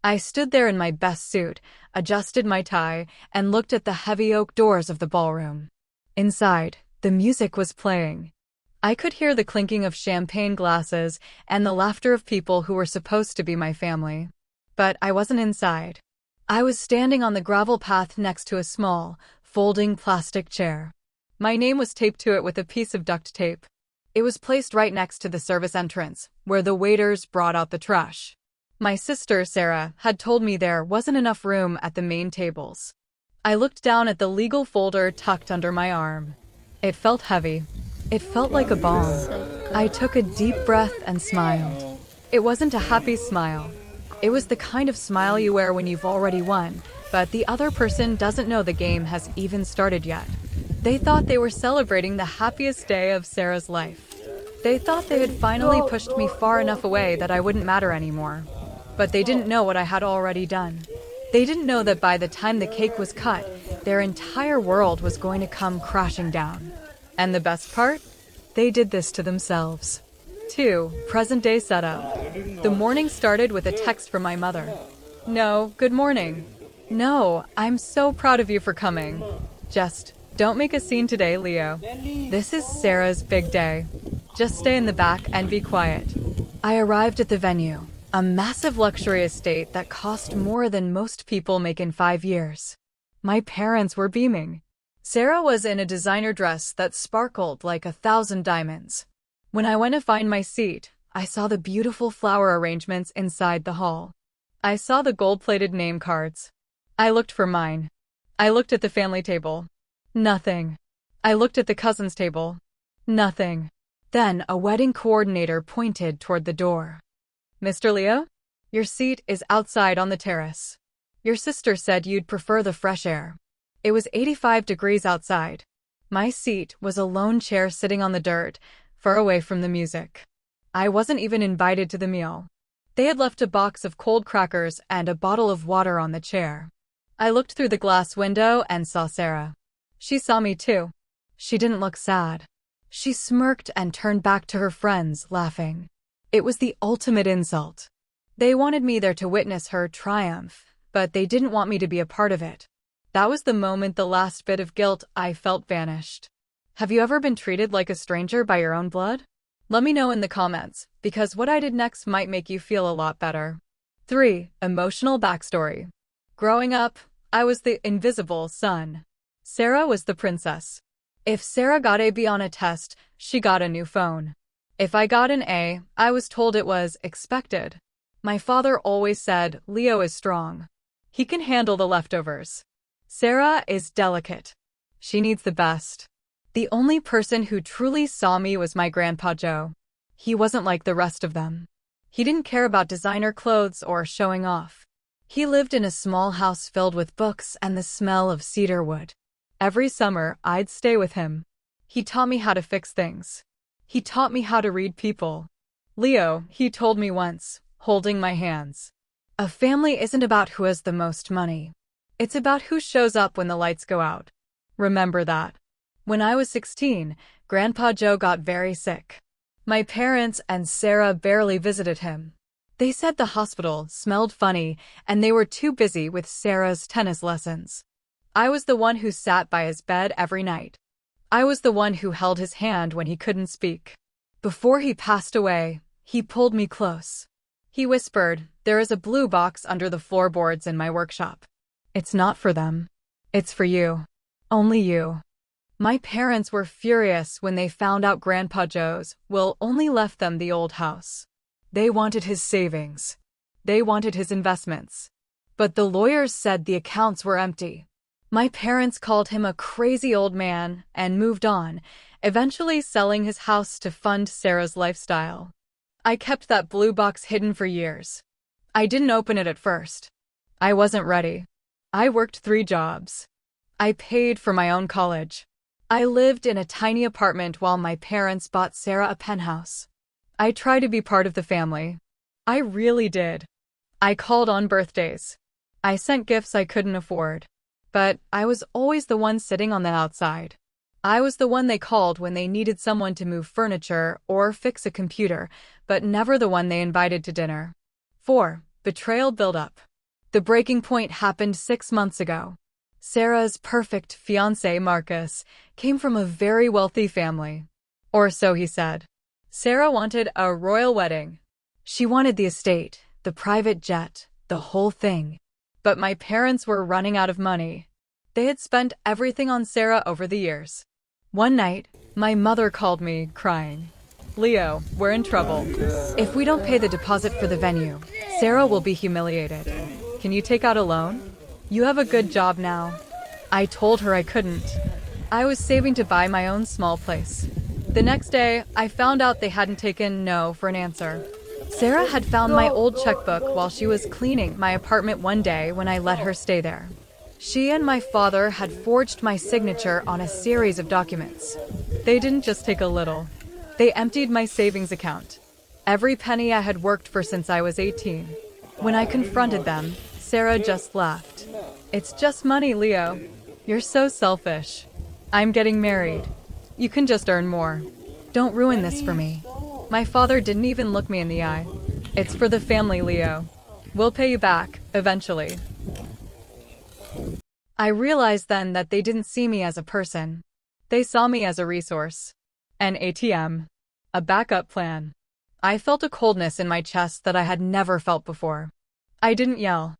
I stood there in my best suit, adjusted my tie, and looked at the heavy oak doors of the ballroom. Inside, the music was playing. I could hear the clinking of champagne glasses and the laughter of people who were supposed to be my family. But I wasn't inside. I was standing on the gravel path next to a small, folding plastic chair. My name was taped to it with a piece of duct tape. It was placed right next to the service entrance, where the waiters brought out the trash. My sister, Sarah, had told me there wasn't enough room at the main tables. I looked down at the legal folder tucked under my arm. It felt heavy. It felt like a bomb. I took a deep breath and smiled. It wasn't a happy smile. It was the kind of smile you wear when you've already won, but the other person doesn't know the game has even started yet. They thought they were celebrating the happiest day of Sarah's life. They thought they had finally pushed me far enough away that I wouldn't matter anymore. But they didn't know what I had already done. They didn't know that by the time the cake was cut, their entire world was going to come crashing down. And the best part? They did this to themselves. 2. Present-day setup. The morning started with a text from my mother. No, good morning. No, I'm so proud of you for coming. Just don't make a scene today, Leo. This is Sarah's big day. Just stay in the back and be quiet. I arrived at the venue, a massive luxury estate that cost more than most people make in 5 years. My parents were beaming. Sarah was in a designer dress that sparkled like 1,000 diamonds. When I went to find my seat, I saw the beautiful flower arrangements inside the hall. I saw the gold-plated name cards. I looked for mine. I looked at the family table. Nothing. I looked at the cousins' table. Nothing. Then a wedding coordinator pointed toward the door. Mr. Leo, your seat is outside on the terrace. Your sister said you'd prefer the fresh air. It was 85 degrees outside. My seat was a lone chair sitting on the dirt, far away from the music. I wasn't even invited to the meal. They had left a box of cold crackers and a bottle of water on the chair. I looked through the glass window and saw Sarah. She saw me too. She didn't look sad. She smirked and turned back to her friends, laughing. It was the ultimate insult. They wanted me there to witness her triumph, but they didn't want me to be a part of it. That was the moment the last bit of guilt I felt vanished. Have you ever been treated like a stranger by your own blood? Let me know in the comments, because what I did next might make you feel a lot better. 3. Emotional backstory. Growing up, I was the invisible son. Sarah was the princess. If Sarah got a B on a test, she got a new phone. If I got an A, I was told it was expected. My father always said, Leo is strong. He can handle the leftovers. Sarah is delicate. She needs the best. The only person who truly saw me was my grandpa Joe. He wasn't like the rest of them. He didn't care about designer clothes or showing off. He lived in a small house filled with books and the smell of cedar wood. Every summer, I'd stay with him. He taught me how to fix things. He taught me how to read people. Leo, he told me once, holding my hands. A family isn't about who has the most money. It's about who shows up when the lights go out. Remember that. When I was 16, Grandpa Joe got very sick. My parents and Sarah barely visited him. They said the hospital smelled funny and they were too busy with Sarah's tennis lessons. I was the one who sat by his bed every night. I was the one who held his hand when he couldn't speak. Before he passed away, he pulled me close. He whispered, "There is a blue box under the floorboards in my workshop. It's not for them. It's for you. Only you." My parents were furious when they found out Grandpa Joe's will only left them the old house. They wanted his savings. They wanted his investments. But the lawyers said the accounts were empty. My parents called him a crazy old man and moved on, eventually selling his house to fund Sarah's lifestyle. I kept that blue box hidden for years. I didn't open it at first. I wasn't ready. I worked 3 jobs. I paid for my own college. I lived in a tiny apartment while my parents bought Sarah a penthouse. I tried to be part of the family. I really did. I called on birthdays. I sent gifts I couldn't afford. But I was always the one sitting on the outside. I was the one they called when they needed someone to move furniture or fix a computer, but never the one they invited to dinner. 4. Betrayal buildup. The breaking point happened 6 months ago. Sarah's perfect fiancé, Marcus, came from a very wealthy family. Or so he said. Sarah wanted a royal wedding. She wanted the estate, the private jet, the whole thing. But my parents were running out of money. They had spent everything on Sarah over the years. One night, my mother called me, crying. Leo, we're in trouble. If we don't pay the deposit for the venue, Sarah will be humiliated. Can you take out a loan? You have a good job now. I told her I couldn't. I was saving to buy my own small place. The next day, I found out they hadn't taken no for an answer. Sarah had found my old checkbook while she was cleaning my apartment one day when I let her stay there. She and my father had forged my signature on a series of documents. They didn't just take a little. They emptied my savings account. Every penny I had worked for since I was 18. When I confronted them, Sarah just laughed. It's just money, Leo. You're so selfish. I'm getting married. You can just earn more. Don't ruin this for me. My father didn't even look me in the eye. It's for the family, Leo. We'll pay you back, eventually. I realized then that they didn't see me as a person. They saw me as a resource. An ATM. A backup plan. I felt a coldness in my chest that I had never felt before. I didn't yell.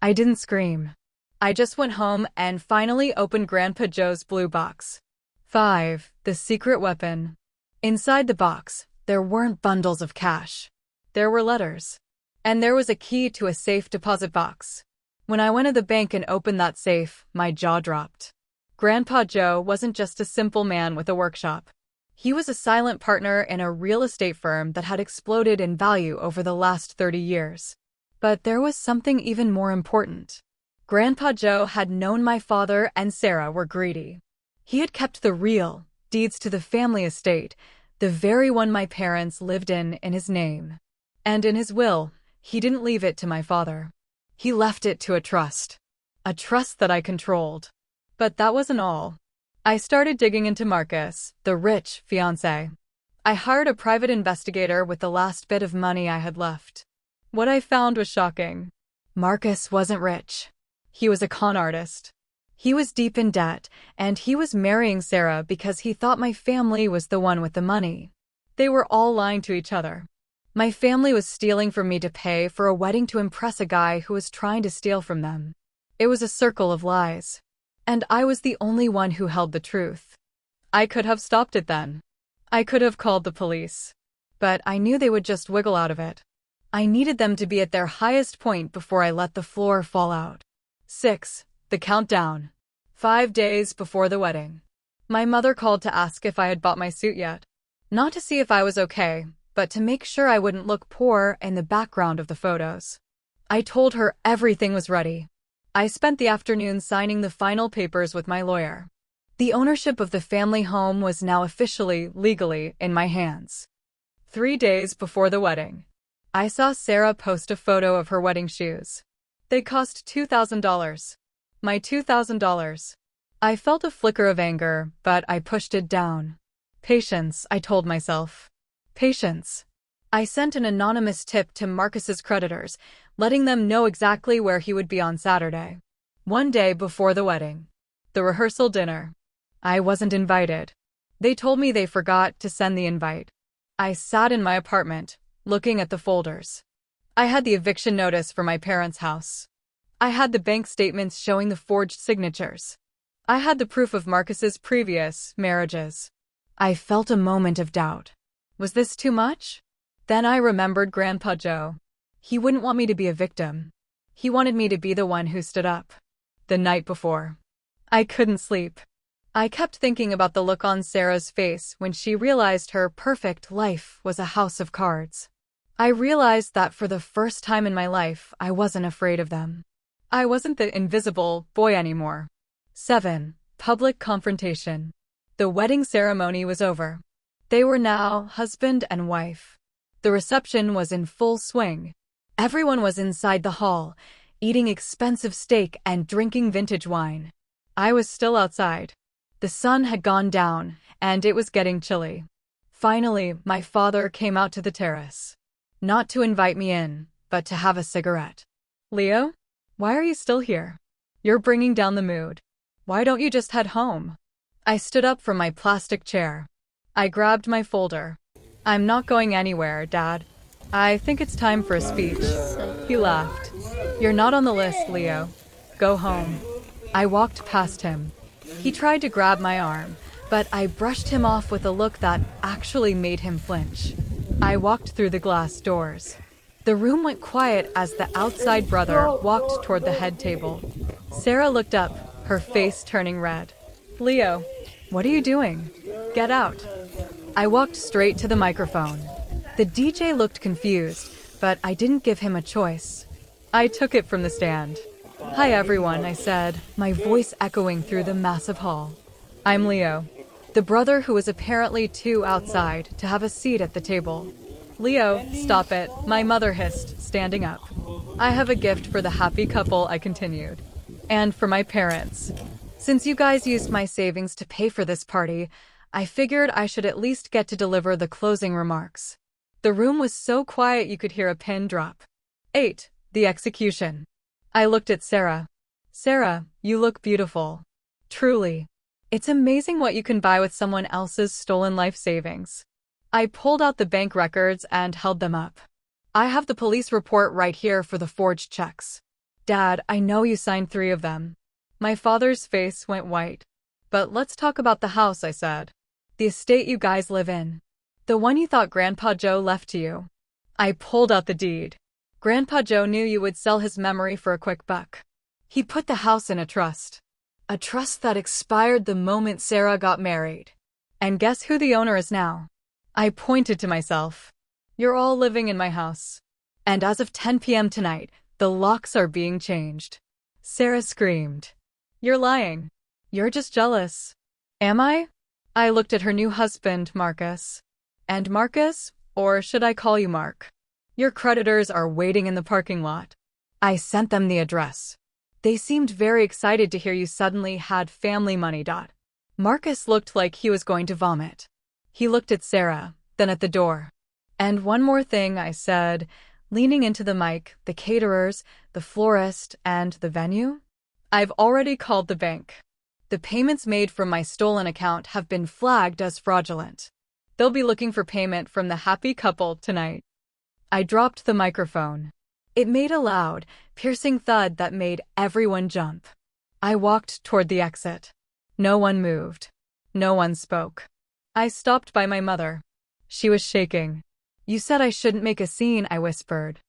I didn't scream. I just went home and finally opened Grandpa Joe's blue box. 5. The secret weapon. Inside the box, there weren't bundles of cash. There were letters. And there was a key to a safe deposit box. When I went to the bank and opened that safe, my jaw dropped. Grandpa Joe wasn't just a simple man with a workshop. He was a silent partner in a real estate firm that had exploded in value over the last 30 years. But there was something even more important. Grandpa Joe had known my father and Sarah were greedy. He had kept the real deeds to the family estate, the very one my parents lived in his name. And in his will, he didn't leave it to my father. He left it to a trust that I controlled. But that wasn't all. I started digging into Marcus, the rich fiancé. I hired a private investigator with the last bit of money I had left. What I found was shocking. Marcus wasn't rich. He was a con artist. He was deep in debt, and he was marrying Sarah because he thought my family was the one with the money. They were all lying to each other. My family was stealing from me to pay for a wedding to impress a guy who was trying to steal from them. It was a circle of lies. And I was the only one who held the truth. I could have stopped it then. I could have called the police. But I knew they would just wiggle out of it. I needed them to be at their highest point before I let the floor fall out. 6. The countdown. 5 days before the wedding. My mother called to ask if I had bought my suit yet. Not to see if I was okay, but to make sure I wouldn't look poor in the background of the photos. I told her everything was ready. I spent the afternoon signing the final papers with my lawyer. The ownership of the family home was now officially, legally, in my hands. 3 days before the wedding. I saw Sarah post a photo of her wedding shoes. They cost $2,000. My $2,000. I felt a flicker of anger, but I pushed it down. Patience, I told myself. Patience. I sent an anonymous tip to Marcus's creditors, letting them know exactly where he would be on Saturday. One day before the wedding. The rehearsal dinner. I wasn't invited. They told me they forgot to send the invite. I sat in my apartment, looking at the folders. I had the eviction notice for my parents' house. I had the bank statements showing the forged signatures. I had the proof of Marcus's previous marriages. I felt a moment of doubt. Was this too much? Then I remembered Grandpa Joe. He wouldn't want me to be a victim. He wanted me to be the one who stood up. The night before. I couldn't sleep. I kept thinking about the look on Sarah's face when she realized her perfect life was a house of cards. I realized that for the first time in my life, I wasn't afraid of them. I wasn't the invisible boy anymore. 7. Public confrontation. The wedding ceremony was over. They were now husband and wife. The reception was in full swing. Everyone was inside the hall, eating expensive steak and drinking vintage wine. I was still outside. The sun had gone down, and it was getting chilly. Finally, my father came out to the terrace. Not to invite me in, but to have a cigarette. Leo? Why are you still here? You're bringing down the mood. Why don't you just head home? I stood up from my plastic chair. I grabbed my folder. I'm not going anywhere, Dad. I think it's time for a speech. He laughed. You're not on the list, Leo. Go home. I walked past him. He tried to grab my arm, but I brushed him off with a look that actually made him flinch. I walked through the glass doors. The room went quiet as the outside brother walked toward the head table. Sarah looked up, her face turning red. Leo, what are you doing? Get out. I walked straight to the microphone. The DJ looked confused, but I didn't give him a choice. I took it from the stand. Hi everyone, I said, my voice echoing through the massive hall. I'm Leo, the brother who was apparently too outside to have a seat at the table. Leo, stop it, my mother hissed, standing up. I have a gift for the happy couple, I continued. And for my parents. Since you guys used my savings to pay for this party, I figured I should at least get to deliver the closing remarks. The room was so quiet you could hear a pin drop. 8. The execution. I looked at Sarah. Sarah, you look beautiful. Truly. It's amazing what you can buy with someone else's stolen life savings. I pulled out the bank records and held them up. I have the police report right here for the forged checks. Dad, I know you signed 3 of them. My father's face went white. But let's talk about the house, I said. The estate you guys live in. The one you thought Grandpa Joe left to you. I pulled out the deed. Grandpa Joe knew you would sell his memory for a quick buck. He put the house in a trust. A trust that expired the moment Sarah got married. And guess who the owner is now? I pointed to myself. You're all living in my house. And as of 10 p.m. tonight, the locks are being changed. Sarah screamed. You're lying. You're just jealous. Am I? I looked at her new husband, Marcus. And Marcus, or should I call you Mark? Your creditors are waiting in the parking lot. I sent them the address. They seemed very excited to hear you suddenly had family money. Marcus looked like he was going to vomit. He looked at Sarah, then at the door. And one more thing, I said, leaning into the mic, the caterers, the florist, and the venue? I've already called the bank. The payments made from my stolen account have been flagged as fraudulent. They'll be looking for payment from the happy couple tonight. I dropped the microphone. It made a loud, piercing thud that made everyone jump. I walked toward the exit. No one moved. No one spoke. I stopped by my mother. She was shaking. You said I shouldn't make a scene, I whispered.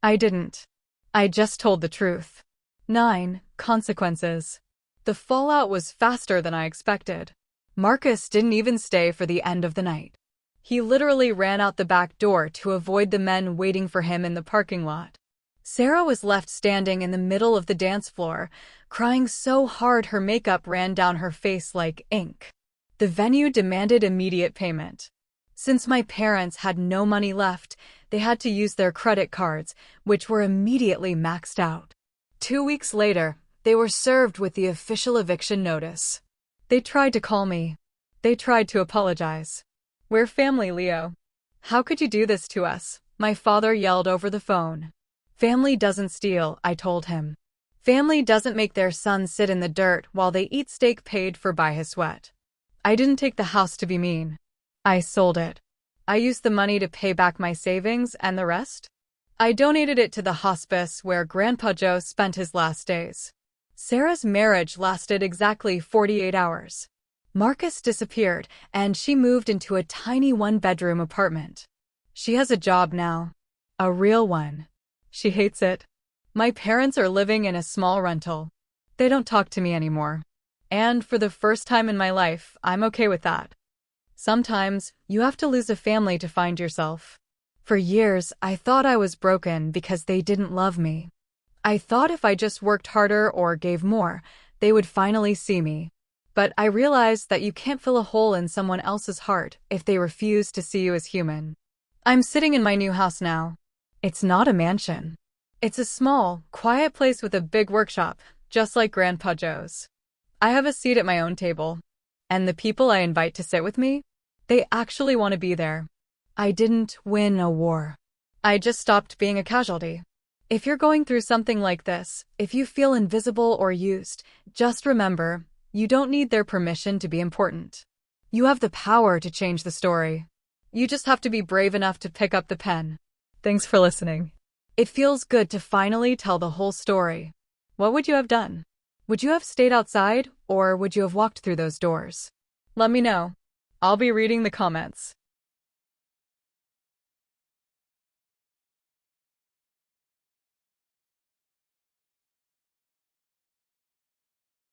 I didn't. I just told the truth. 9. Consequences. The fallout was faster than I expected. Marcus didn't even stay for the end of the night. He literally ran out the back door to avoid the men waiting for him in the parking lot. Sarah was left standing in the middle of the dance floor, crying so hard her makeup ran down her face like ink. The venue demanded immediate payment. Since my parents had no money left, they had to use their credit cards, which were immediately maxed out. 2 weeks later, they were served with the official eviction notice. They tried to call me. They tried to apologize. We're family, Leo. How could you do this to us? My father yelled over the phone. Family doesn't steal, I told him. Family doesn't make their son sit in the dirt while they eat steak paid for by his sweat. I didn't take the house to be mean. I sold it. I used the money to pay back my savings and the rest? I donated it to the hospice where Grandpa Joe spent his last days. Sarah's marriage lasted exactly 48 hours. Marcus disappeared, and she moved into a tiny one-bedroom apartment. She has a job now. A real one. She hates it. My parents are living in a small rental. They don't talk to me anymore. And for the first time in my life, I'm okay with that. Sometimes, you have to lose a family to find yourself. For years, I thought I was broken because they didn't love me. I thought if I just worked harder or gave more, they would finally see me. But I realized that you can't fill a hole in someone else's heart if they refuse to see you as human. I'm sitting in my new house now. It's not a mansion. It's a small, quiet place with a big workshop, just like Grandpa Joe's. I have a seat at my own table. And the people I invite to sit with me? They actually want to be there. I didn't win a war. I just stopped being a casualty. If you're going through something like this, if you feel invisible or used, just remember, you don't need their permission to be important. You have the power to change the story. You just have to be brave enough to pick up the pen. Thanks for listening. It feels good to finally tell the whole story. What would you have done? Would you have stayed outside, or would you have walked through those doors? Let me know. I'll be reading the comments.